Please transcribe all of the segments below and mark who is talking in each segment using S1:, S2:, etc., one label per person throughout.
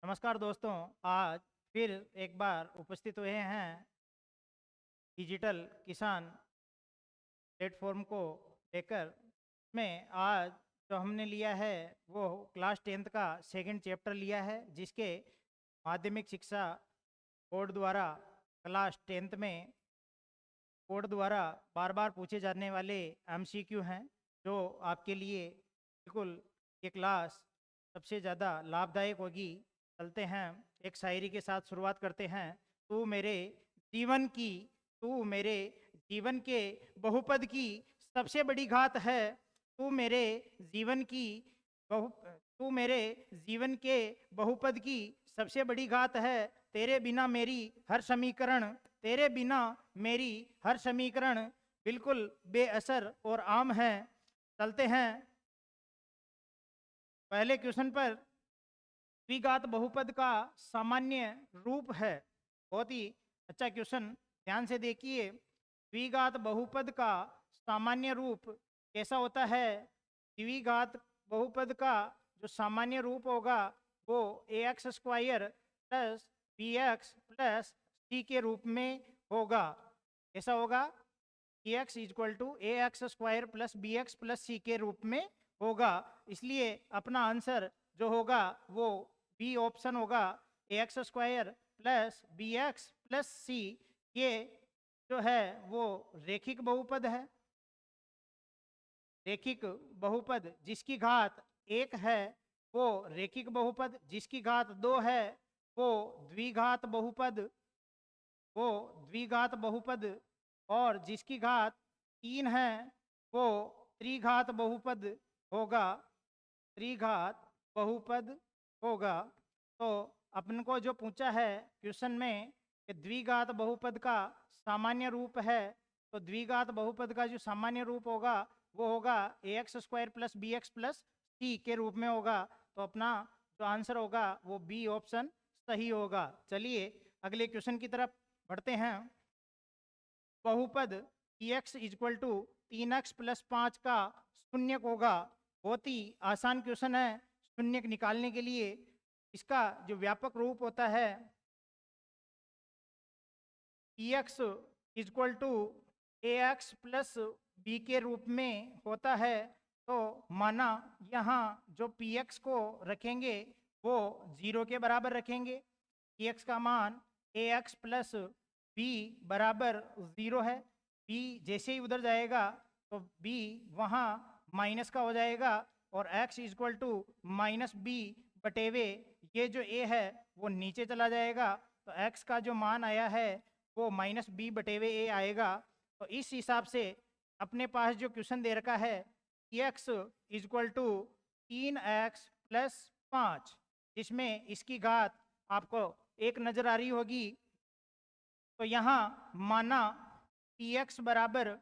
S1: नमस्कार दोस्तों। आज फिर एक बार उपस्थित हुए हैं डिजिटल किसान प्लेटफॉर्म को लेकर। में आज जो हमने लिया है वो क्लास 10th का सेकंड चैप्टर लिया है, जिसके माध्यमिक शिक्षा बोर्ड द्वारा क्लास 10th में बोर्ड द्वारा बार बार पूछे जाने वाले एमसीक्यू हैं, जो आपके लिए बिल्कुल ये क्लास सबसे ज़्यादा लाभदायक होगी। चलते हैं, एक शायरी के साथ शुरुआत करते हैं। तू मेरे जीवन की तू मेरे जीवन के बहुपद की सबसे बड़ी घात है। तू मेरे जीवन की बहु तू मेरे जीवन के बहुपद की सबसे बड़ी घात है। तेरे बिना मेरी हर समीकरण तेरे बिना मेरी हर समीकरण बिल्कुल बेअसर और आम है। चलते हैं पहले क्वेश्चन पर। द्विघात बहुपद का सामान्य रूप है। बहुत ही अच्छा क्वेश्चन, ध्यान से देखिए। द्विघात बहुपद का सामान्य रूप कैसा होता है? द्विघात बहुपद का जो सामान्य रूप होगा वो ax square plus bx plus c के रूप में होगा। कैसा होगा? X equal to ax square plus bx plus c के रूप में होगा। इसलिए अपना आंसर जो होगा वो बी ऑप्शन होगा, ax square plus bx plus c। ये जो है वो रेखिक बहुपद है। रेखिक बहुपद जिसकी घात 1 है वो रेखिक बहुपद, जिसकी घात 2 है वो द्विघात बहुपद और जिसकी घात 3 है वो त्रिघात बहुपद होगा। त्रिघात बहुपद होगा। तो अपन को जो पूछा है क्वेश्चन में कि द्विघात बहुपद का सामान्य रूप है, तो द्विघात बहुपद का जो सामान्य रूप होगा वो होगा ax square plus bx plus c के रूप में होगा। तो अपना जो आंसर होगा वो बी ऑप्शन सही होगा। चलिए अगले क्वेश्चन की तरफ बढ़ते हैं। बहुपद x equal to 3x plus 5 का शून्यक होगा। बहुत ही आसान क्वेश्चन है शून्यक निकालने के लिए। इसका जो व्यापक रूप होता है x equal to ax plus b के रूप में होता है। तो माना यहाँ जो px को रखेंगे वो 0 के बराबर रखेंगे। px का मान ax प्लस b बराबर 0 है। b जैसे ही उधर जाएगा तो b वहाँ माइनस का हो जाएगा और x equal to minus B बटेवे ये जो a है वो नीचे चला जाएगा। तो x का जो मान आया है वो माइनस बी बटेवे a आएगा। तो इस हिसाब से अपने पास जो क्वेश्चन दे रखा है x equal to 3x plus 5, जिसमें इसकी घात आपको एक नज़र आ रही होगी। तो यहाँ माना px बराबर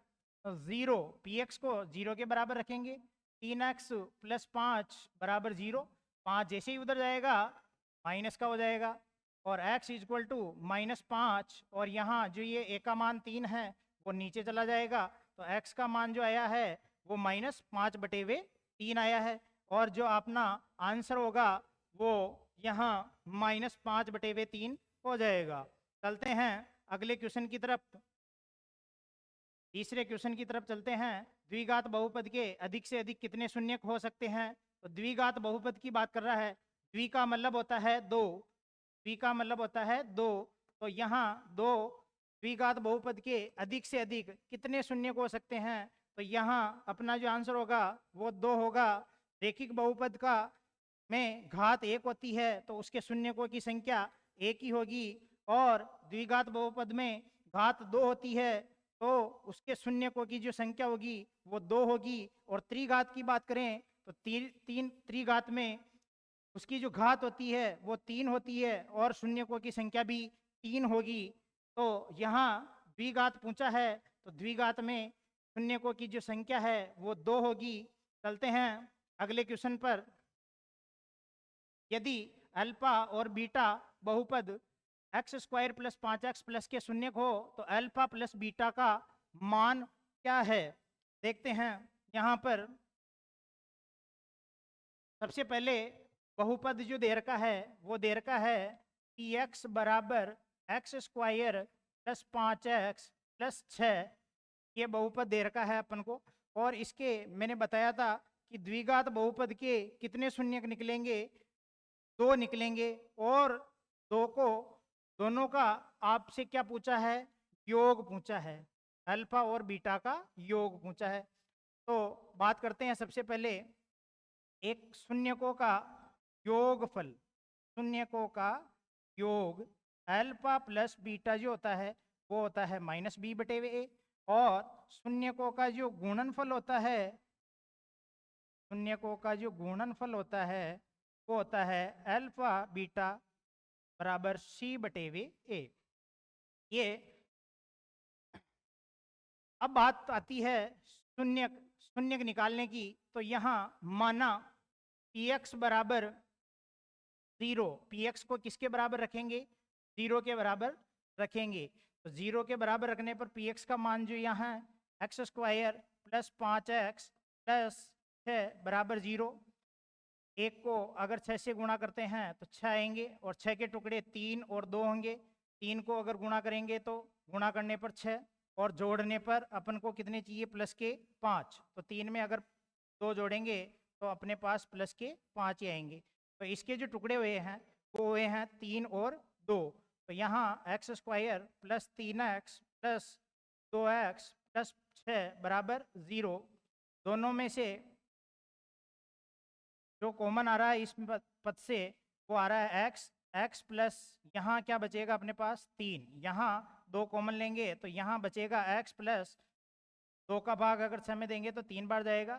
S1: 0, px को 0 के बराबर रखेंगे। 3x प्लस 5 बराबर 0, 5 जैसे ही उधर जाएगा माइनस का हो जाएगा और x इक्वल टू माइनस 5 और यहाँ जो ये a का मान 3 है वो नीचे चला जाएगा। तो x का मान जो आया है वो माइनस 5 बटेवे 3 आया है और जो अपना आंसर होगा वो यहाँ माइनस 5 बटेवे 3 हो जाएगा। चलते हैं अगले क्वेश्चन की तरफ। तीसरे क्वेश्चन की तरफ चलते हैं। द्विघात बहुपद के अधिक से अधिक कितने शून्यक हो सकते हैं? तो द्विघात बहुपद की बात कर रहा है। द्वि का मतलब होता है दो, द्वि का मतलब होता है दो। तो यहाँ दो द्विघात बहुपद के अधिक से अधिक कितने शून्यक हो सकते हैं? तो यहाँ अपना जो आंसर होगा वो 2 होगा। रेखिक बहुपद का में घात 1 होती है तो उसके शून्यकों की संख्या 1 ही होगी और द्विघात बहुपद में घात 2 होती है तो उसके शून्यकों की जो संख्या होगी वो 2 होगी। और त्रिघात की बात करें तो तीन त्रिघात में उसकी जो घात होती है वो 3 होती है और शून्यकों की संख्या भी 3 होगी। तो यहाँ द्विघात पूछा है तो द्विघात में शून्यकों की जो संख्या है वो 2 होगी। चलते हैं अगले क्वेश्चन पर। यदि अल्फा और बीटा बहुपद x square plus 5x plus के शून्यक हो तो अल्फा प्लस बीटा का मान क्या है? देखते हैं यहाँ पर। सबसे पहले बहुपद जो दे रखा है वो दे रखा है पी एक्स बराबर x square plus 5x plus 6, ये बहुपद दे रखा है अपन को। और इसके मैंने बताया था कि द्विघात बहुपद के कितने शून्यक निकलेंगे, 2 निकलेंगे। और दोनों का आपसे क्या पूछा है, योग पूछा है, अल्फा और बीटा का योग पूछा है। तो बात करते हैं सबसे पहले एक शून्यकों का योगफल। शून्यकों का योग अल्फा प्लस बीटा जो होता है वो होता है -b/a। और शून्यकों का जो गुणनफल होता है, शून्यकों का जो गुणनफल होता है वो होता है अल्फा बीटा बराबर c/a। ये अब बात आती है शून्यक निकालने की। तो यहाँ माना px बराबर 0, px को किसके बराबर रखेंगे, 0 के बराबर रखेंगे। तो 0 के बराबर रखने पर px का मान जो यहाँ x square plus 5x plus 6 बराबर 0। एक को अगर 6 से गुणा करते हैं तो 6 आएंगे, और 6 के टुकड़े 3 और 2 होंगे। 3 को अगर गुणा करेंगे तो गुणा करने पर 6, और जोड़ने पर अपन को कितने चाहिए, प्लस के 5। तो 3 में अगर 2 जोड़ेंगे तो अपने पास प्लस के 5 ही आएंगे। तो इसके जो टुकड़े हुए हैं वो हुए हैं 3 और 2। तो यहाँ x square plus 3x plus 2x plus 6 बराबर 0। दोनों में से जो कॉमन आ रहा है इस पद से वो आ रहा है x प्लस यहाँ क्या बचेगा अपने पास 3। यहाँ 2 कॉमन लेंगे तो यहाँ बचेगा x प्लस 2 का भाग अगर 6 में देंगे तो 3 बार जाएगा।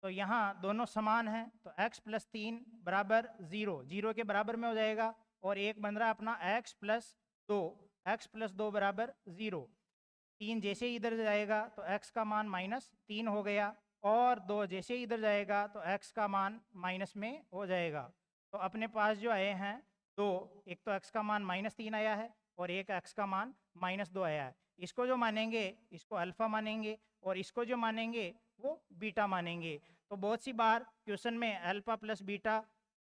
S1: तो यहाँ दोनों समान हैं तो x प्लस 3 बराबर 0, 0 के बराबर में हो जाएगा। और एक बन रहा है अपना x प्लस 2 बराबर 0। 3 जैसे ही इधर जाएगा तो x का मान -3 हो गया, और 2 जैसे ही इधर जाएगा तो x का मान माइनस में हो जाएगा। तो अपने पास जो आए हैं 2, एक तो x का मान -3 आया है और एक x का मान -2 आया है। इसको जो मानेंगे इसको अल्फा मानेंगे, और इसको जो मानेंगे वो बीटा मानेंगे। तो बहुत सी बार क्वेश्चन में अल्फा प्लस बीटा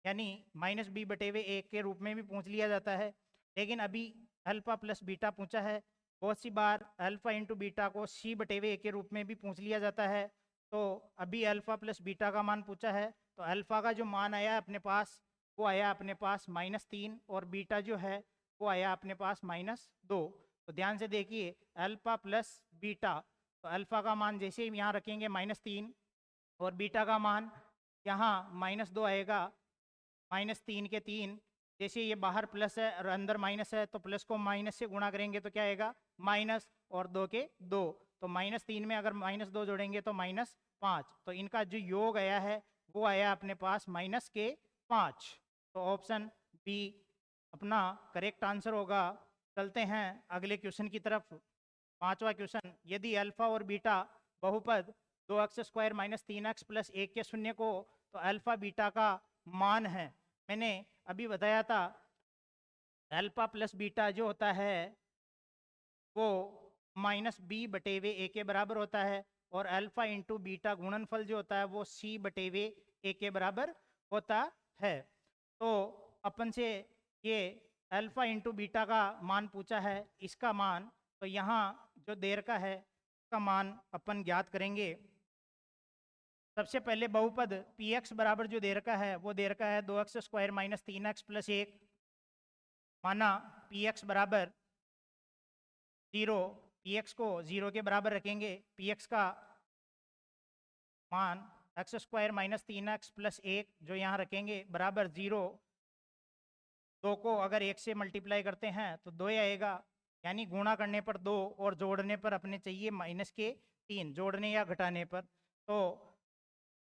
S1: यानी -b/a के रूप में भी पूछ लिया जाता है, लेकिन अभी अल्फा प्लस बीटा पूछा है। बहुत सी बार अल्फा इंटू बीटा को c/a के रूप में भी पूछ लिया जाता है। तो अभी अल्फा प्लस बीटा का मान पूछा है, तो अल्फा का जो मान आया अपने पास वो आया अपने पास -3, और बीटा जो है वो आया अपने पास -2। तो ध्यान से देखिए अल्फा प्लस बीटा, तो अल्फा का मान जैसे ही यहाँ रखेंगे -3, और बीटा का मान यहाँ -2 आएगा। -3 के 3, जैसे ये बाहर प्लस है और अंदर माइनस है तो प्लस को माइनस से गुणा करेंगे तो क्या आएगा माइनस, और 2 के 2। तो -3 में अगर -2 जोड़ेंगे तो -5। तो इनका जो योग आया है वो आया अपने पास -5। तो ऑप्शन बी अपना करेक्ट आंसर होगा। चलते हैं अगले क्वेश्चन की तरफ। 5वां क्वेश्चन, यदि अल्फा और बीटा बहुपद 2x² - 3x + 1 के शून्य को तो अल्फा बीटा का मान है। मैंने अभी बताया था अल्फा प्लस बीटा जो होता है वो -b/a के बराबर होता है, और अल्फा इंटू बीटा गुणनफल जो होता है वो c/a के बराबर होता है। तो अपन से ये अल्फा इंटू बीटा का मान पूछा है, इसका मान तो यहाँ जो देर का है उसका मान अपन ज्ञात करेंगे। सबसे पहले बहुपद px बराबर जो दे रखा है वो दे रखा है 2x² - 3x + 1। माना px बराबर 0, px को 0 के बराबर रखेंगे। px का मान x² - 3x + 1 जो यहाँ रखेंगे बराबर 0। 2 को अगर 1 से मल्टीप्लाई करते हैं तो 2 ही आएगा, यानी गुणा करने पर 2 और जोड़ने पर अपने चाहिए -3, जोड़ने या घटाने पर। तो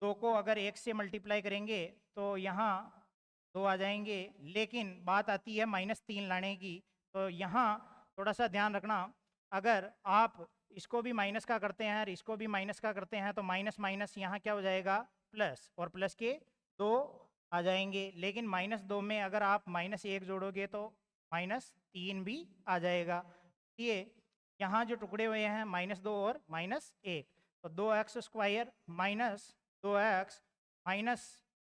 S1: 2 को अगर 1 से मल्टीप्लाई करेंगे तो यहाँ 2 आ जाएंगे, लेकिन बात आती है -3 लाने की। तो यहाँ थोड़ा सा ध्यान रखना, अगर आप इसको भी माइनस का करते हैं और इसको भी माइनस का करते हैं तो माइनस माइनस यहाँ क्या हो जाएगा प्लस, और प्लस के 2 आ जाएंगे। लेकिन -2 में अगर आप -1 जोड़ोगे तो -3 भी आ जाएगा। ये यहाँ जो टुकड़े हुए हैं -2 और -1, तो 2x² - 2x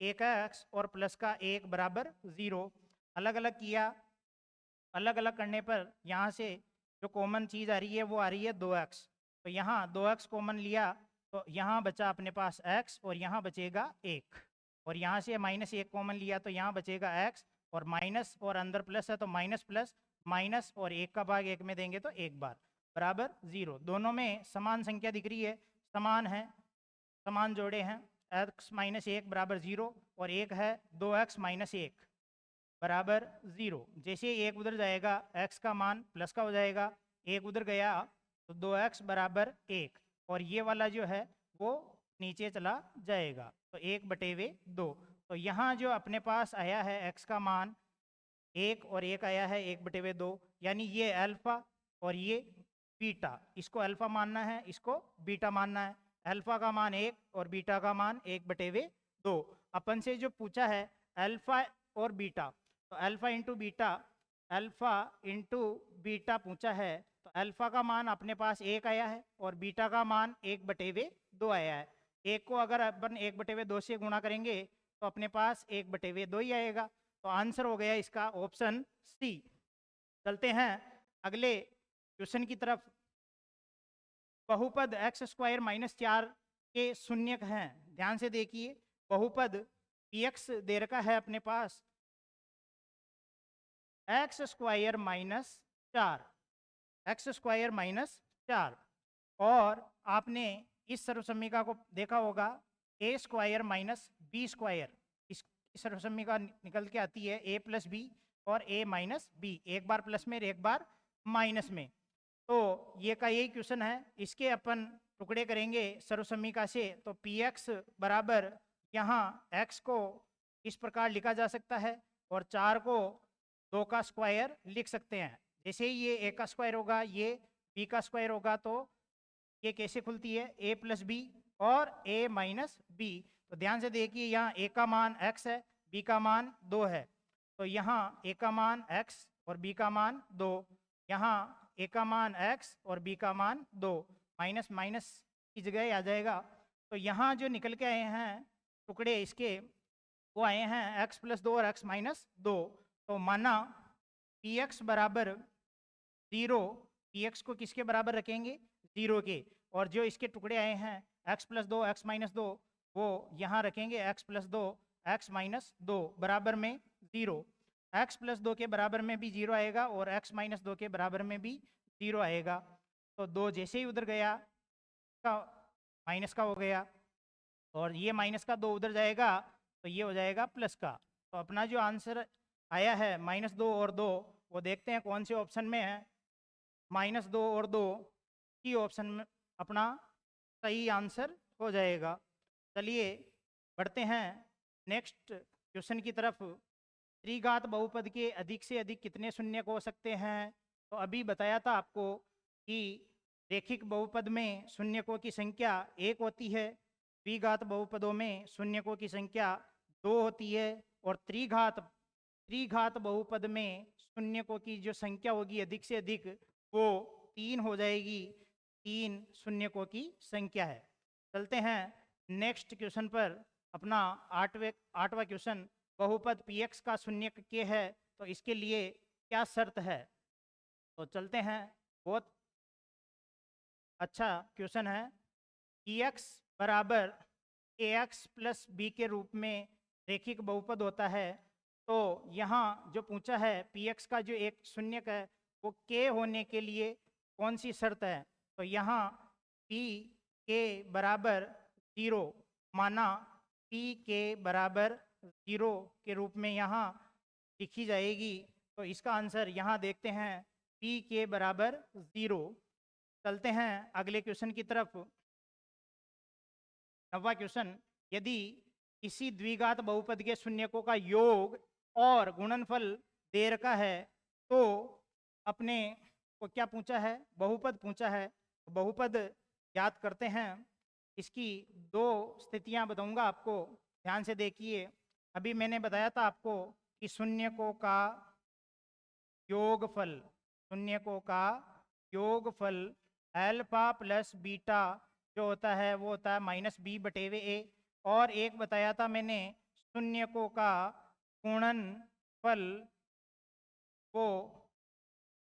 S1: एक एक्स और प्लस का 1 बराबर 0। अलग अलग किया, अलग अलग करने पर यहाँ से जो कॉमन चीज़ आ रही है वो आ रही है 2x। तो यहाँ 2x कॉमन लिया तो यहाँ बचा अपने पास x और यहाँ बचेगा 1। और यहाँ से -1 कॉमन लिया तो यहाँ बचेगा x और माइनस और अंदर प्लस है तो माइनस प्लस माइनस और 1 का भाग 1 में देंगे तो 1 बार बराबर 0। दोनों में समान संख्या दिख रही है, समान है, समान जोड़े हैं। x -1 बराबर 0 और 1 है 2x -1 बराबर 0। जैसे 1 उधर जाएगा x का मान प्लस का हो जाएगा, 1 उधर गया तो 2x बराबर 1 और ये वाला जो है वो नीचे चला जाएगा तो 1/2। तो यहाँ जो अपने पास आया है x का मान 1 और 1 आया है 1/2, यानी ये अल्फा और ये बीटा। इसको अल्फा मानना है, इसको बीटा मानना है। अल्फा का मान 1 और बीटा का मान 1/2। अपन से जो पूछा है अल्फा और बीटा, तो alpha into beta, alpha into beta पूछा है तो अल्फा का मान अपने पास 1 आया है और बीटा का मान 1/2 आया है। 1 को अगर अपन 1/2 से गुणा करेंगे तो अपने पास 1/2 ही आएगा। तो आंसर हो गया इसका ऑप्शन सी। चलते हैं अगले क्वेश्चन की तरफ। बहुपद x² -4 के शून्यक हैं। ध्यान से देखिए, बहुपद px दे रखा है अपने पास x² -4, x² -4 और आपने इस सर्वसम्मिका को देखा होगा a² - b²। इस सर्वसम्मिका निकल के आती है a + b और a - b, एक बार प्लस में एक बार माइनस में। तो ये का यही क्वेश्चन है। इसके अपन टुकड़े करेंगे सर्वसम्मिका से तो px बराबर यहाँ x को इस प्रकार लिखा जा सकता है और 4 को 2 का स्क्वायर लिख सकते हैं। जैसे ही ये a का स्क्वायर होगा, ये b का स्क्वायर होगा तो ये कैसे खुलती है a + b और a - b। तो ध्यान से देखिए, यहाँ a का मान x है, b का मान 2 है। तो यहाँ a का मान x और b का मान 2, यहाँ a का मान x और b का मान 2, माइनस माइनस की जगह आ जाएगा। तो यहाँ जो निकल के आए हैं टुकड़े इसके वो आए हैं x + 2 और x - 2। तो माना px बराबर 0, px को किसके बराबर रखेंगे 0 के, और जो इसके टुकड़े आए हैं x + 2 x - 2 वो यहाँ रखेंगे x + 2 x - 2 बराबर में 0। x + 2 के बराबर में भी 0 आएगा और x - 2 के बराबर में भी 0 आएगा। तो 2 जैसे ही उधर गया का माइनस का हो गया और ये माइनस का 2 उधर जाएगा तो ये हो जाएगा प्लस का। तो अपना जो आंसर आया है -2 और 2, वो देखते हैं कौन से ऑप्शन में है। -2 और 2 की ऑप्शन में अपना सही आंसर हो जाएगा। चलिए बढ़ते हैं नेक्स्ट क्वेश्चन की तरफ। त्रिघात बहुपद के अधिक से अधिक कितने शून्यक हो सकते हैं? तो अभी बताया था आपको कि रेखिक बहुपद में शून्यकों की संख्या 1 होती है, द्विघात बहुपदों में शून्यकों की संख्या 2 होती है और त्रिघात बहुपद में शून्यकों की जो संख्या होगी अधिक से अधिक वो 3 हो जाएगी। 3 शून्यकों की संख्या है। चलते हैं नेक्स्ट क्वेश्चन पर। अपना आठवां क्वेश्चन, बहुपद px का शून्यक k है तो इसके लिए क्या शर्त है? तो चलते हैं, बहुत अच्छा क्वेश्चन है। px बराबर ax + b के रूप में रेखिक बहुपद होता है। तो यहाँ जो पूछा है px का जो एक शून्यक है वो k होने के लिए कौन सी शर्त है? तो यहाँ p k बराबर 0 माना, p k बराबर 0 के रूप में यहाँ लिखी जाएगी। तो इसका आंसर यहाँ देखते हैं p k बराबर 0। चलते हैं अगले क्वेश्चन की तरफ। 9वां क्वेश्चन, यदि किसी द्विघात बहुपद के शून्यकों का योग और गुणनफल दे रखा है तो अपने को क्या पूछा है? बहुपद पूछा है। बहुपद याद करते हैं। इसकी 2 स्थितियां बताऊंगा आपको, ध्यान से देखिए। अभी मैंने बताया था आपको कि शून्यकों का योगफल, शून्यकों का योगफल अल्फा + बीटा जो होता है वो होता है -b/a। और एक बताया था मैंने शून्यकों का गुणनफल वो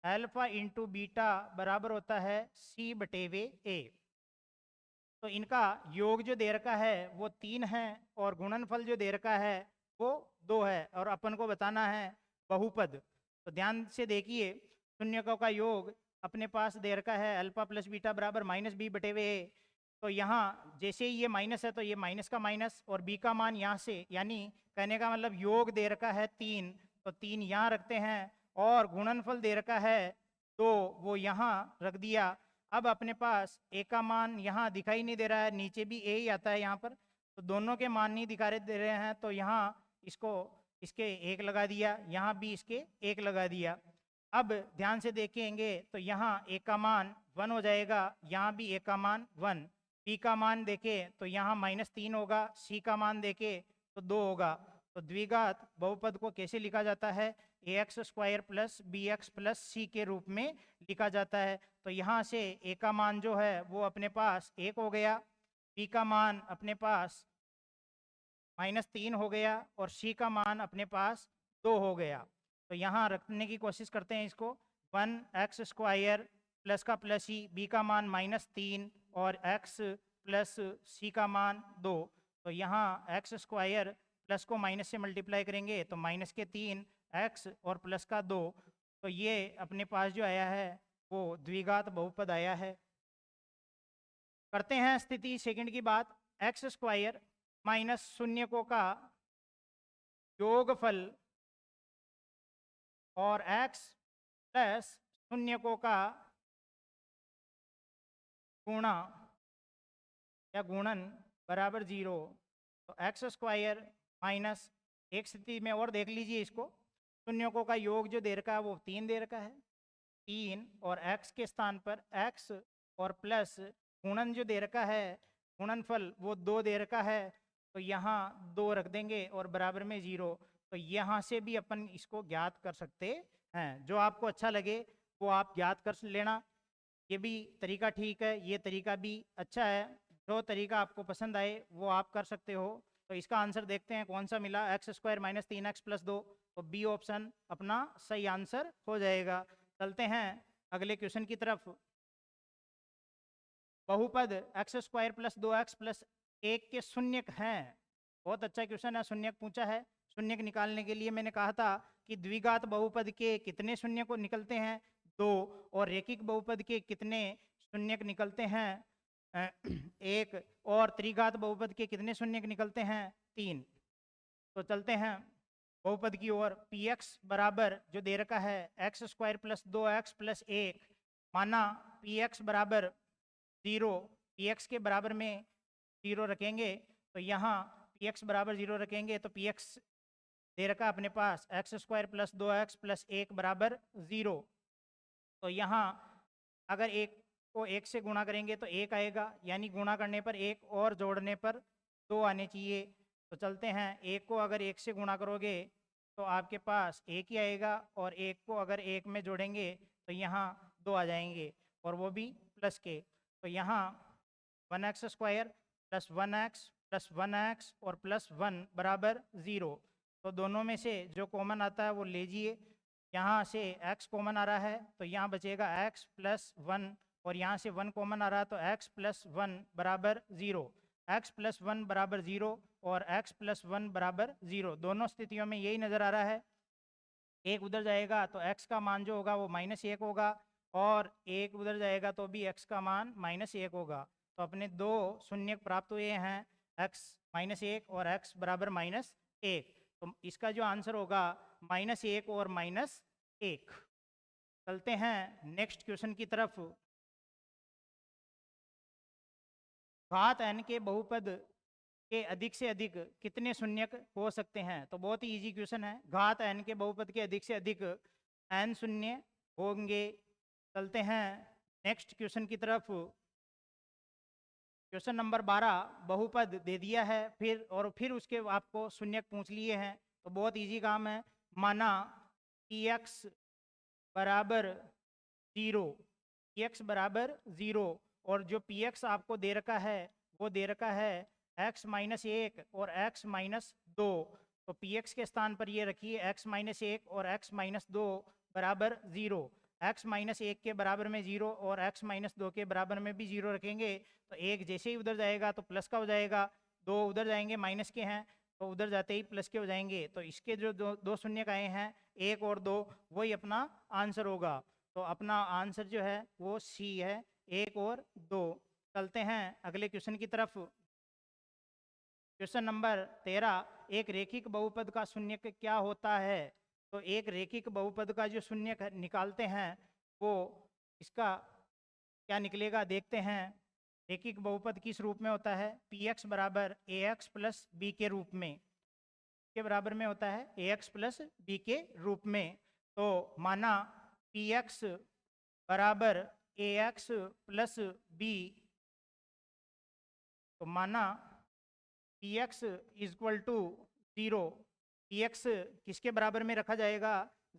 S1: अल्फा इंटू बीटा बराबर होता है C/A। तो इनका योग जो दे रखा है वो 3 है और गुणनफल जो दे रखा है वो 2 है और अपन को बताना है बहुपद। तो ध्यान से देखिए, शून्यकों का योग अपने पास दे रखा है अल्फा प्लस बीटा बराबर -B/A। तो यहाँ जैसे ही ये माइनस है तो ये माइनस का माइनस और b का मान यहाँ से, यानी कहने का मतलब योग दे रखा है 3, तो 3 यहाँ रखते हैं और गुणनफल दे रखा है 2, वो यहाँ रख दिया। अब अपने पास a का मान यहाँ दिखाई नहीं दे रहा है, नीचे भी a ही आता है यहाँ पर, तो दोनों के मान नहीं दिखा दे रहे हैं, तो यहाँ इसको इसके 1 लगा दिया, यहाँ भी इसके 1 लगा दिया। अब ध्यान से देखेंगे तो यहाँ a का मान 1 हो जाएगा, यहाँ भी a का मान 1, b का मान देखें तो यहाँ -3 होगा, c का मान देखें तो 2 होगा। तो द्विघात बहुपद को कैसे लिखा जाता है? ax² + bx + c के रूप में लिखा जाता है। तो यहाँ से a का मान जो है वो अपने पास 1 हो गया, b का मान अपने पास -3 हो गया और c का मान अपने पास 2 हो गया। तो यहाँ रखने की कोशिश करते हैं इसको, 1x² प्लस का प्लस ही, b का मान -3 और x प्लस c का मान 2। तो यहाँ x² प्लस को माइनस से मल्टीप्लाई करेंगे तो -3 x और प्लस का 2, तो ये अपने पास जो आया है वो द्विघात बहुपद आया है। करते हैं स्थिति सेकंड की बात, x² माइनस शून्यकों का योगफल और x प्लस शून्यकों का गुणा या गुणन बराबर 0। तो x² माइनस, एक स्थिति में और देख लीजिए इसको, शून्यकों का योग जो दे रखा है वो 3 दे रखा है, 3 और x के स्थान पर x और प्लस गुणन जो दे रखा है, गुणनफल वो 2 दे रखा है, तो यहाँ 2 रख देंगे और बराबर में 0। तो यहाँ से भी अपन इसको ज्ञात कर सकते हैं, जो आपको अच्छा लगे वो आप ज्ञात कर लेना। ये भी तरीका ठीक है, ये तरीका भी अच्छा है, जो तरीका आपको पसंद आए वो आप कर सकते हो। तो इसका आंसर देखते हैं कौन सा मिला, x² - 3x + 2, तो बी ऑप्शन अपना सही आंसर हो जाएगा। चलते हैं अगले क्वेश्चन की तरफ। बहुपद x² + 2x + 1 के शून्यक हैं। बहुत अच्छा क्वेश्चन है, शून्यक पूछा है। शून्यक निकालने के लिए मैंने कहा था कि द्विघात बहुपद के कितने शून्य को निकलते हैं, 2, और रेखिक बहुपद के कितने शून्यक निकलते हैं, 1, और त्रिघात बहुपद के कितने शून्यक निकलते हैं, 3। तो चलते हैं बहुपद की ओर। px बराबर जो दे रखा है x² + 2x + 1, माना px बराबर 0, px के बराबर में 0 रखेंगे, तो यहाँ px बराबर 0 रखेंगे तो px दे रखा अपने पास x² + 2x + 1 बराबर 0। तो यहाँ अगर 1 को 1 से गुणा करेंगे तो 1 आएगा, यानी गुणा करने पर 1 और जोड़ने पर 2 आने चाहिए। तो चलते हैं, 1 को अगर 1 से गुणा करोगे तो आपके पास 1 ही आएगा, और 1 को अगर 1 में जोड़ेंगे तो यहाँ 2 आ जाएंगे, और वो भी प्लस के। तो यहाँ 1x² + 1x + 1x और +1 बराबर 0। तो दोनों में से जो कॉमन आता है वो लीजिए। यहाँ से x कॉमन आ रहा है तो यहाँ बचेगा x + 1, और यहाँ से 1 कॉमन आ रहा है तो x + 1 बराबर 0। x + 1 बराबर 0 और x + 1 बराबर 0, दोनों स्थितियों में यही नज़र आ रहा है। 1 उधर जाएगा तो x का मान जो होगा वो -1 होगा, और 1 उधर जाएगा तो भी x का मान -1 होगा। तो अपने 2 शून्यक प्राप्त हुए हैं, x -1 और x बराबर -1। तो इसका जो आंसर होगा -1 और -1। चलते हैं नेक्स्ट क्वेश्चन की तरफ। घात n के बहुपद के अधिक से अधिक कितने शून्यक हो सकते हैं? तो बहुत ही इजी क्वेश्चन है। घात n के बहुपद के अधिक से अधिक n शून्य होंगे। चलते हैं नेक्स्ट क्वेश्चन की तरफ। क्वेश्चन नंबर 12, बहुपद दे दिया है फिर उसके आपको शून्यक पूछ लिए हैं, तो बहुत इजी काम है। माना px बराबर 0, px बराबर 0, और जो px आपको दे रखा है वो दे रखा है x - 1 और x 2। तो पी एक्स के स्थान पर ये रखिए x माइनस 1 और x माइनस 2 बराबर 0। x माइनस 1 के बराबर में 0 और x माइनस 2 के बराबर में भी 0 रखेंगे तो एक जैसे ही उधर जाएगा तो प्लस का हो जाएगा, दो उधर जाएंगे माइनस के हैं तो उधर जाते ही प्लस के हो जाएंगे। तो इसके जो दो शून्य आए हैं 1 और 2 वही अपना आंसर होगा। तो अपना आंसर जो है वो सी है, 1 और 2। चलते हैं अगले क्वेश्चन की तरफ। क्वेश्चन नंबर 13, एक रेखिक बहुपद का शून्यक क्या होता है? तो एक रेखिक बहुपद का जो शून्यक निकालते हैं वो इसका क्या निकलेगा देखते हैं। रेखिक बहुपद किस रूप में होता है? पी एक्स बराबर ए एक्स प्लस बी के रूप में, के बराबर में होता है ए एक्स प्लस बी के रूप में। तो माना पी एक्स बराबर ए एक्स प्लस बी, तो माना P x equal to 0। P x किसके बराबर में रखा जाएगा?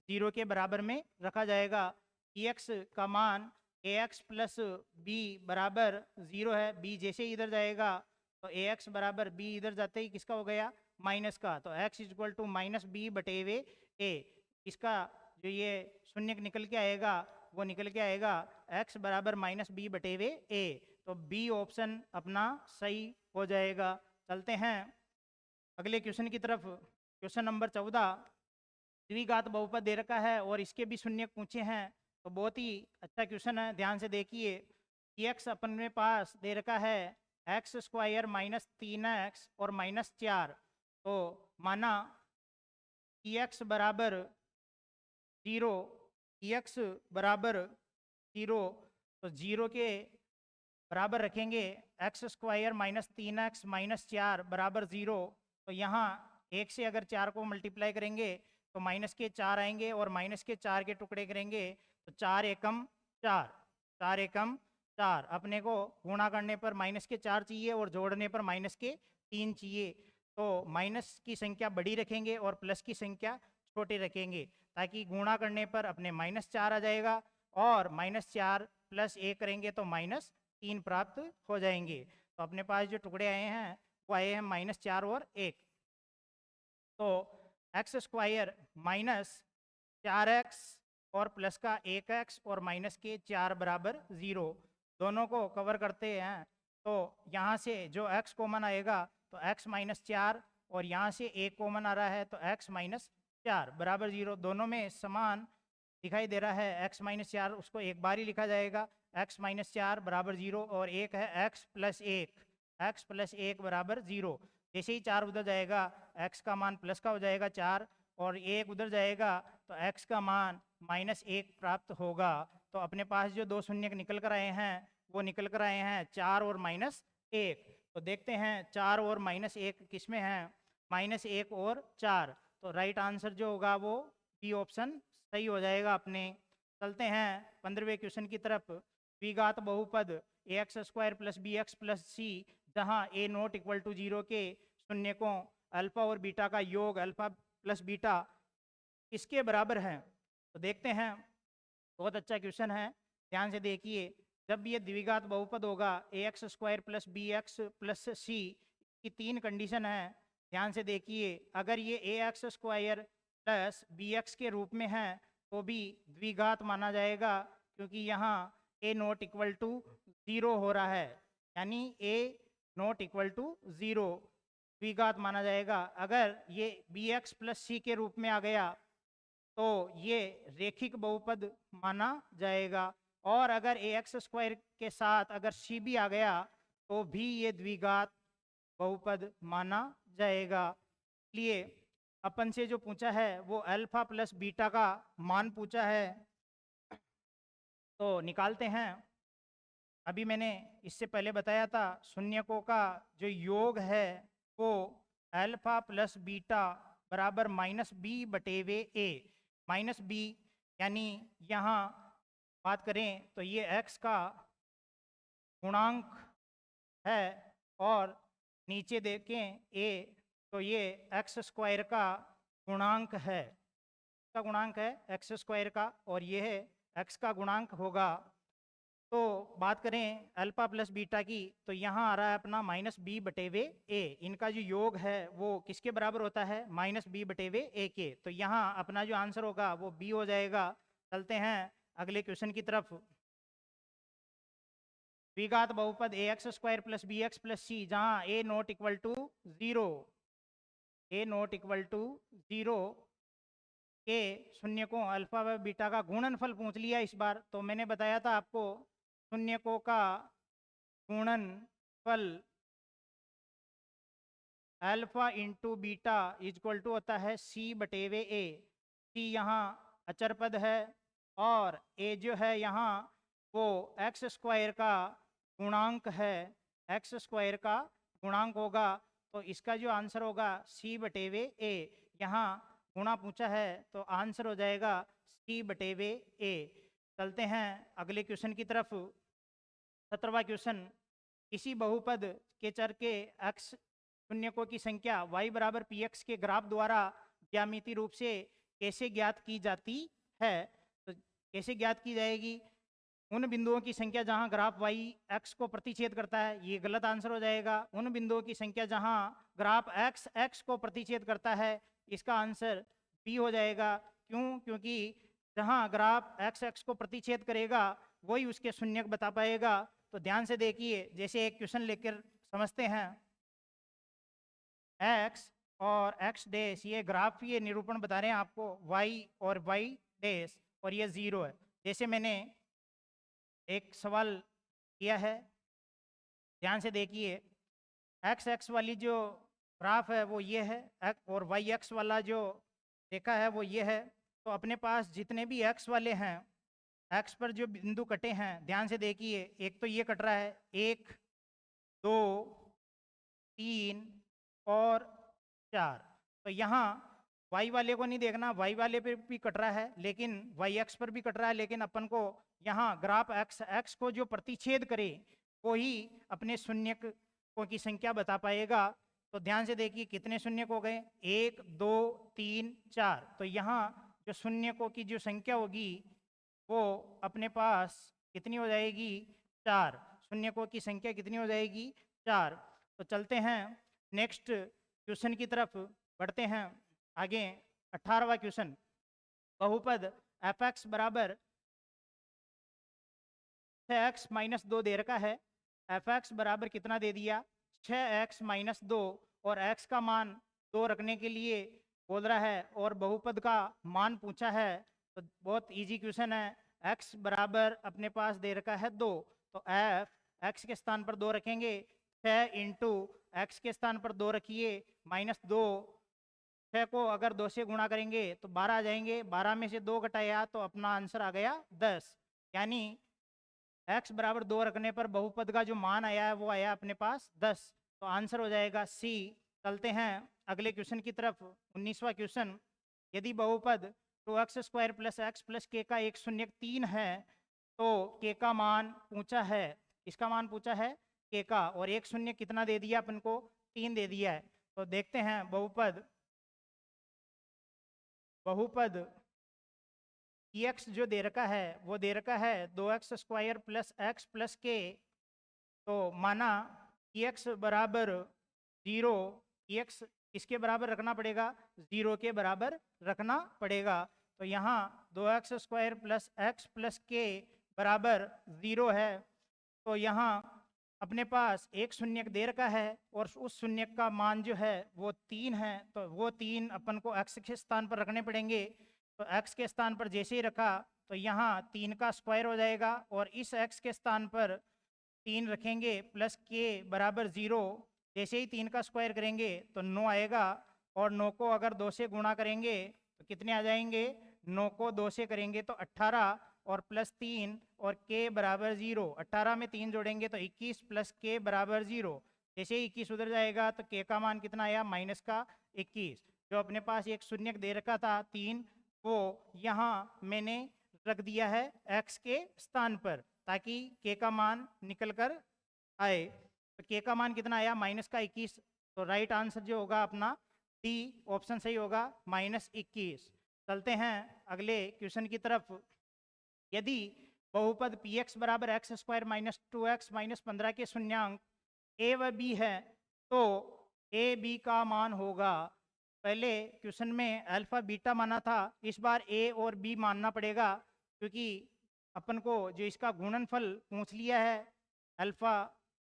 S1: 0 के बराबर में रखा जाएगा। पी एक्स का मान ए एक्स प्लस बी बराबर 0 है। बी जैसे ही इधर जाएगा तो ए एक्स बराबर बी इधर जाते ही किसका हो गया? माइनस का। तो x equal to minus B बटे वे ए। इसका जो ये शून्य निकल के आएगा वो निकल के आएगा एक्स बराबर माइनस बी बटे वे ए। तो बी ऑप्शन अपना सही हो जाएगा। चलते हैं अगले क्वेश्चन की तरफ। क्वेश्चन नंबर 14, द्विघात बहुपद दे रखा है और इसके भी शून्य पूछे हैं। तो बहुत ही अच्छा क्वेश्चन है, ध्यान से देखिए। एक्स अपने पास दे रखा है एक्स स्क्वायर माइनस 3x और माइनस 4। तो माना एक्स बराबर 0, एक्स बराबर 0, तो 0 के बराबर रखेंगे x square minus 3x minus 4 बराबर 0। तो यहाँ 1 से अगर 4 को मल्टीप्लाई करेंगे तो माइनस के 4 आएंगे और माइनस के 4 के टुकड़े करेंगे तो 4 एकम 4, 4 एकम 4। अपने को गुणा करने पर माइनस के 4 चाहिए और जोड़ने पर माइनस के 3 चाहिए। तो माइनस की संख्या बड़ी रखेंगे और प्लस की संख्या छोटी रखेंगे ताकि गुणा करने पर अपने माइनस 4 आ जाएगा और माइनस 4 प्लस 1 करेंगे तो माइनस 3 प्राप्त हो जाएंगे। तो अपने पास जो टुकड़े आए हैं वो आए हैं माइनस 4 और 1। तो एक्स स्क्वायर माइनस 4x और प्लस का 1x और माइनस के 4 बराबर 0, दोनों को कवर करते हैं। तो यहाँ से जो x कॉमन आएगा तो x माइनस 4 और यहाँ से 1 कॉमन आ रहा है तो x माइनस 4 बराबर 0। दोनों में समान दिखाई दे रहा है x माइनस 4, उसको एक बार ही लिखा जाएगा x माइनस 4 बराबर 0 और एक है x प्लस 1, x प्लस 1 बराबर 0। जैसे ही 4 उधर जाएगा x का मान प्लस का हो जाएगा 4 और 1 उधर जाएगा तो x का मान माइनस 1 प्राप्त होगा। तो अपने पास जो दो शून्य निकल कर आए हैं वो निकल कर आए हैं 4 और माइनस 1। तो देखते हैं 4 और माइनस 1 किस में है? माइनस 1 और 4। तो राइट आंसर जो होगा वो बी ऑप्शन सही हो जाएगा अपने। चलते हैं 15वें क्वेश्चन की तरफ। द्विघात बहुपद A X square plus B X plus C जहाँ ए नॉट इक्वल टू 0 के शून्यकों अल्फा और बीटा का योग अल्फा प्लस बीटा किसके बराबर है? तो देखते हैं, बहुत अच्छा क्वेश्चन है, ध्यान से देखिए। जब ये द्विघात बहुपद होगा A X square plus B X plus C की 3 कंडीशन है, ध्यान से देखिए। अगर ये A X square plus B X के रूप में है तो भी द्विघात माना जाएगा क्योंकि यहाँ ए नॉट इक्वल टू 0 हो रहा है, यानी ए नॉट इक्वल टू 0 द्विघात माना जाएगा। अगर ये बी एक्स प्लस सी के रूप में आ गया तो ये रेखिक बहुपद माना जाएगा। और अगर ए एक्स स्क्वायर के साथ अगर सी भी आ गया तो भी ये द्विघात बहुपद माना जाएगा। इसलिए अपन से जो पूछा है वो अल्फा प्लस बीटा का मान पूछा है, तो निकालते हैं। अभी मैंने इससे पहले बताया था शून्यकों का जो योग है वो अल्फा प्लस बीटा बराबर माइनस बी बटे वे ए। माइनस बी यानी यहाँ बात करें तो ये x का गुणांक है और नीचे देखें a तो ये एक्स स्क्वायर का गुणांक है, का गुणांक है एक्स स्क्वायर का और ये है x का गुणांक होगा। तो बात करें अल्फा प्लस बीटा की, तो यहाँ आ रहा है अपना माइनस बी बटे वे ए। इनका जो योग है वो किसके बराबर होता है, माइनस बी बटे वे ए के। तो यहाँ अपना जो आंसर होगा वो बी हो जाएगा। चलते हैं अगले क्वेश्चन की तरफ। द्विघात बहुपद A X square plus B X plus C, जहाँ A not equal to zero, A not equal to zero के शून्यकों अल्फा व बीटा का गुणनफल पूछ लिया इस बार। तो मैंने बताया था आपको शून्यकों का गुणनफल alpha into beta equal to होता है सी बटे वे ए। सी यहाँ अचर पद है और ए जो है यहाँ वो एक्स स्क्वायर का गुणांक है, एक्स स्क्वायर का गुणांक होगा। तो इसका जो आंसर होगा सी बटे वे ए। यहाँ गुणा पूछा है तो आंसर हो जाएगा सी बटे वे ए। चलते हैं अगले क्वेश्चन की तरफ। 17वां क्वेश्चन, किसी बहुपद के चर के एक्स शून्यकों की संख्या y बराबर पी एक्स के ग्राफ द्वारा ज्यामितीय रूप से कैसे ज्ञात की जाती है। तो कैसे ज्ञात की जाएगी, उन बिंदुओं की संख्या जहां ग्राफ y x को प्रतिच्छेद करता है, ये गलत आंसर हो जाएगा। उन बिंदुओं की संख्या जहां ग्राफ x x को प्रतिच्छेद करता है, इसका आंसर बी हो जाएगा। क्यों, क्योंकि जहां ग्राफ x x को प्रतिच्छेद करेगा वही उसके शून्यक बता पाएगा। तो ध्यान से देखिए, जैसे एक क्वेश्चन लेकर समझते हैं। x और x डैश ये ग्राफ, ये निरूपण बता रहे हैं आपको y और y डैश, और ये जीरो है। जैसे मैंने एक सवाल किया है, ध्यान से देखिए। एक्स एक्स वाली जो ग्राफ है वो ये है, और वाई एक्स वाला जो देखा है वो ये है। तो अपने पास जितने भी एक्स वाले हैं, एक्स पर जो बिंदु कटे हैं, ध्यान से देखिए। एक तो ये कट रहा है, 1 2 3 और 4। तो यहाँ वाई वाले को नहीं देखना, वाई वाले पे भी कट रहा है, लेकिन वाई एक्स पर भी कट रहा है, लेकिन अपन को यहाँ ग्राफ एक्स एक्स को जो प्रतिच्छेद करे वो ही अपने शून्यकों की संख्या बता पाएगा। तो ध्यान से देखिए कितने शून्यक हो गए, 1 2 3 4। तो यहाँ जो शून्यकों की जो संख्या होगी वो अपने पास कितनी हो जाएगी, 4। शून्यकों की संख्या कितनी हो जाएगी, 4। तो चलते हैं नेक्स्ट क्वेश्चन की तरफ बढ़ते हैं आगे। 18वां क्वेश्चन, बहुपद एफ एक्स बराबर 6x माइनस 2 दे रखा है। एफ एक्स बराबर कितना दे दिया, 6x माइनस 2, और x का मान 2 रखने के लिए बोल रहा है, और बहुपद का मान पूछा है। तो बहुत इजी क्वेश्चन है। x बराबर अपने पास दे रखा है 2, तो f x के स्थान पर 2 रखेंगे, 6 इंटू एक्स के स्थान पर 2 रखिए माइनस 2। 6 को अगर 2 से गुणा करेंगे तो 12 आ जाएंगे, 12 में से 2 घटाया तो अपना आंसर आ गया 10। यानी x बराबर 2 रखने पर बहुपद का जो मान आया है वो आया अपने पास 10। तो आंसर हो जाएगा सी। चलते हैं अगले क्वेश्चन की तरफ। 19वां क्वेश्चन, यदि बहुपद 2x square plus x plus के का एक शून्यक 3 है, तो के का मान पूछा है, इसका मान पूछा है के का, और एक शून्य कितना दे दिया अपन को, 3 दे दिया है। तो देखते हैं बहुपद एक्स जो दे रखा है वो दे रखा है 2x square plus x plus के। तो माना एक्स बराबर 0, एक्स इसके बराबर रखना पड़ेगा, 0 के बराबर रखना पड़ेगा। तो यहाँ 2x square plus x plus के बराबर 0 है। तो यहाँ अपने पास एक शून्यक दे रखा है और उस शून्यक का मान जो है वो 3 है। तो वो 3 अपन को x के स्थान पर रखने पड़ेंगे। तो x के स्थान पर जैसे ही रखा तो यहाँ 3 का स्क्वायर हो जाएगा, और इस x के स्थान पर 3 रखेंगे प्लस के बराबर 0। जैसे ही 3 का स्क्वायर करेंगे तो 9 आएगा, और 9 को अगर 2 से गुणा करेंगे तो कितने आ जाएंगे, 9 को 2 से करेंगे तो 18 और प्लस 3 और के बराबर 0। 18 में 3 जोड़ेंगे तो 21 प्लस के बराबर 0। जैसे ही 21 उधर जाएगा तो के का मान कितना आया, माइनस का 21। जो अपने पास एक शून्यक दे रखा था 3, वो यहाँ मैंने रख दिया है x के स्थान पर, ताकि के का मान निकल कर आए। तो के का मान कितना आया, माइनस का 21। तो राइट आंसर जो होगा अपना डी ऑप्शन सही होगा, माइनस 21। चलते हैं अगले क्वेश्चन की तरफ। यदि बहुपद पी एक्स बराबर x square minus 2x minus 15 के शून्यांक ए व बी है, तो ए बी का मान होगा, पहले क्वेश्चन में अल्फा बीटा माना था, इस बार ए और बी मानना पड़ेगा, क्योंकि अपन को जो इसका गुणनफल पूछ लिया है अल्फा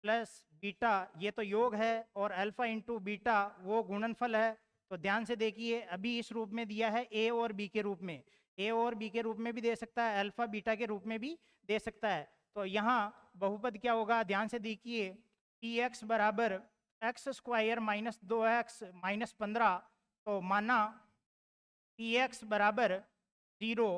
S1: प्लस बीटा, ये तो योग है, और अल्फा इंटू बीटा वो गुणनफल है। तो ध्यान से देखिए, अभी इस रूप में दिया है ए और बी के रूप में, ए और बी के रूप में भी दे सकता है, अल्फा बीटा के रूप में भी दे सकता है। तो यहाँ बहुपद क्या होगा, ध्यान से देखिए, पी एक्स बराबर x square minus 2x minus 15, तो माना पी एक्स बराबर 0,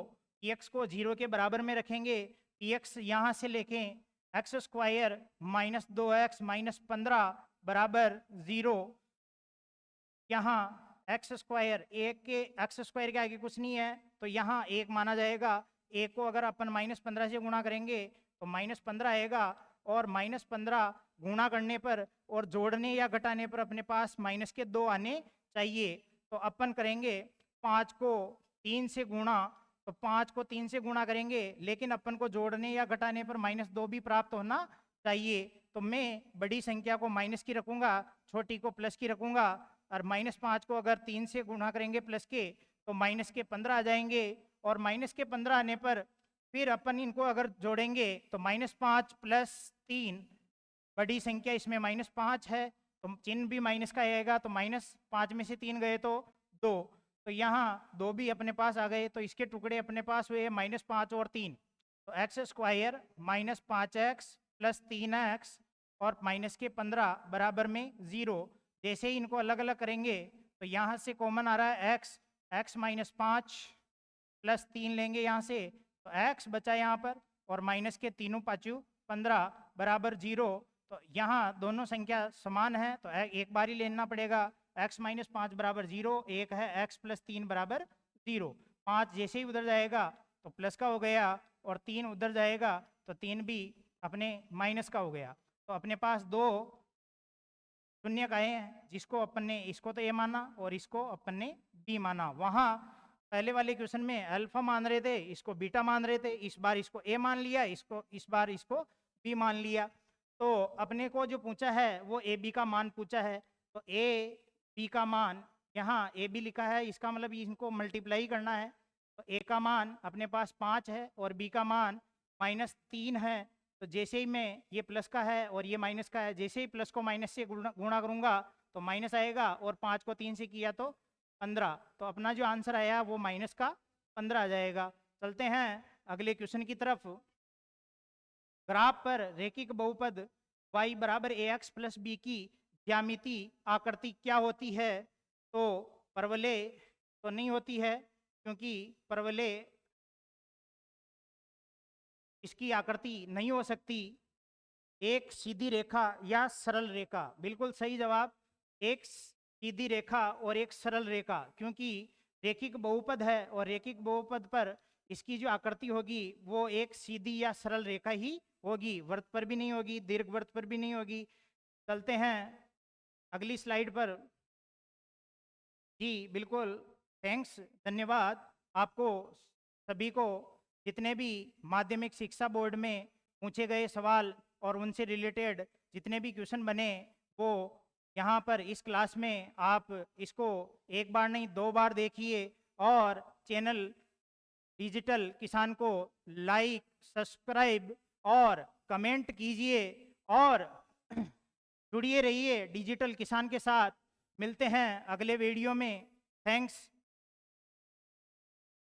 S1: पी एक्स को 0 के बराबर में रखेंगे, पी एक्स यहाँ से लेकें X square minus 2x minus 15 बराबर 0, यहाँ एक्स स्क्वायर, एक के एक्स स्क्वायर के आगे कुछ नहीं है, तो यहाँ एक माना जाएगा, एक को अगर अपन माइनस 15 से गुणा करेंगे तो माइनस 15 आएगा, और माइनस 15 गुणा करने पर और जोड़ने या घटाने पर अपने पास माइनस के 2 आने चाहिए। तो अपन करेंगे 5 को 3 से गुणा, तो 5 को 3 से गुणा करेंगे, लेकिन अपन को जोड़ने या घटाने पर माइनस 2 भी प्राप्त होना चाहिए। तो मैं बड़ी संख्या को माइनस की रखूंगा, छोटी को प्लस की रखूंगा, और माइनस 5 को अगर 3 से गुणा करेंगे प्लस के तो माइनस के 15 आ जाएंगे, और माइनस के 15 आने पर फिर अपन इनको अगर जोड़ेंगे तो माइनस 5 प्लस 3, बड़ी संख्या इसमें माइनस 5 है, तो चिन्ह भी माइनस का आएगा, तो माइनस 5 में से 3 गए तो 2, तो यहाँ 2 भी अपने पास आ गए, तो इसके टुकड़े अपने पास हुए माइनस 5 और 3, तो x square minus 5x plus 3x और माइनस के 15 बराबर में 0। जैसे ही इनको अलग अलग करेंगे तो यहाँ से कॉमन आ रहा है x माइनस 5 प्लस 3 लेंगे यहाँ से, तो x बचा यहाँ पर, और माइनस के 3 5 15 बराबर 0। तो यहाँ दोनों संख्या समान है, तो एक बार ही लेना पड़ेगा, x माइनस 5 बराबर 0, एक है x प्लस 3 बराबर 0। 5 जैसे ही उधर जाएगा तो प्लस का हो गया, और 3 उधर जाएगा तो 3 भी अपने माइनस का हो गया। तो अपने पास 2 शून्य का है, जिसको अपन ने इसको तो ए माना और इसको अपन ने बी माना। वहाँ पहले वाले क्वेश्चन में अल्फा मान रहे थे, इसको बीटा मान रहे थे, इस बार इसको ए मान लिया, इसको इस बार इसको बी मान लिया। तो अपने को जो पूछा है वो ए बी का मान पूछा है, तो ए बी का मान यहाँ ए बी लिखा है, इसका मतलब इनको मल्टीप्लाई करना है। तो ए का मान अपने पास 5 है और बी का मान -3 है। तो जैसे ही मैं ये प्लस का है और ये माइनस का है, जैसे ही प्लस को माइनस से गुणा करूंगा तो माइनस आएगा, और 5 को 3 से किया तो 15। तो अपना जो आंसर आया वो माइनस का 15 आ जाएगा। चलते हैं अगले क्वेश्चन की तरफ। ग्राफ पर रेखिक बहुपद y बराबर ax प्लस बी की ज्यामिति आकृति क्या होती है? तो परवलय तो नहीं होती है, क्योंकि परवलय इसकी आकृति नहीं हो सकती। एक सीधी रेखा या सरल रेखा, बिल्कुल सही जवाब, एक सीधी रेखा और एक सरल रेखा, क्योंकि रेखिक बहुपद है और रेखिक बहुपद पर इसकी जो आकृति होगी वो एक सीधी या सरल रेखा ही होगी, वृत्त पर भी नहीं होगी, दीर्घवृत्त पर भी नहीं होगी। चलते हैं अगली स्लाइड पर। जी बिल्कुल, थैंक्स, धन्यवाद आपको सभी को, जितने भी माध्यमिक शिक्षा बोर्ड में पूछे गए सवाल और उनसे रिलेटेड जितने भी क्वेश्चन बने वो यहाँ पर इस क्लास में आप इसको एक बार नहीं 2 बार देखिए, और चैनल डिजिटल किसान को लाइक, सब्सक्राइब और कमेंट कीजिए, और जुड़िए रहिए डिजिटल किसान के साथ। मिलते हैं अगले वीडियो में। थैंक्स।